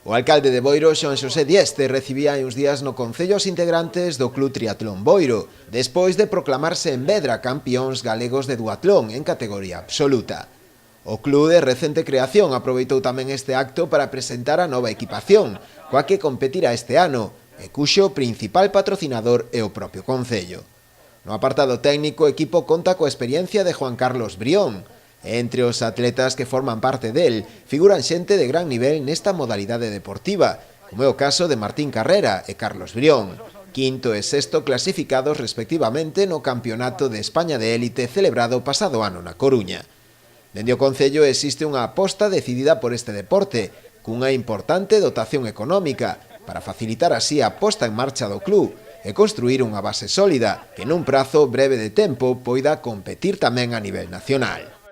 O alcalde de Boiro, Xoán Xosé Dieste, recibía hai uns días no Concello os integrantes do Club Triatlón Boiro, despois de proclamarse en Vedra campións galegos de duatlón en categoría absoluta. O club de recente creación aproveitou tamén este acto para presentar a nova equipación, coa que competirá este ano, e cuxo principal patrocinador é o propio Concello. No apartado técnico, o equipo conta coa experiencia de Juan Carlos Brión. Entre os atletas que forman parte del, figuran xente de gran nivel nesta modalidade deportiva, como é o caso de Martín Carrera e Carlos Brión, quinto e sexto clasificados respectivamente no Campeonato de España de Élite celebrado pasado ano na Coruña. Dende o Concello existe unha aposta decidida por este deporte, cunha importante dotación económica, para facilitar así a posta en marcha do club e construir unha base sólida que nun prazo breve de tempo poida competir tamén a nivel nacional.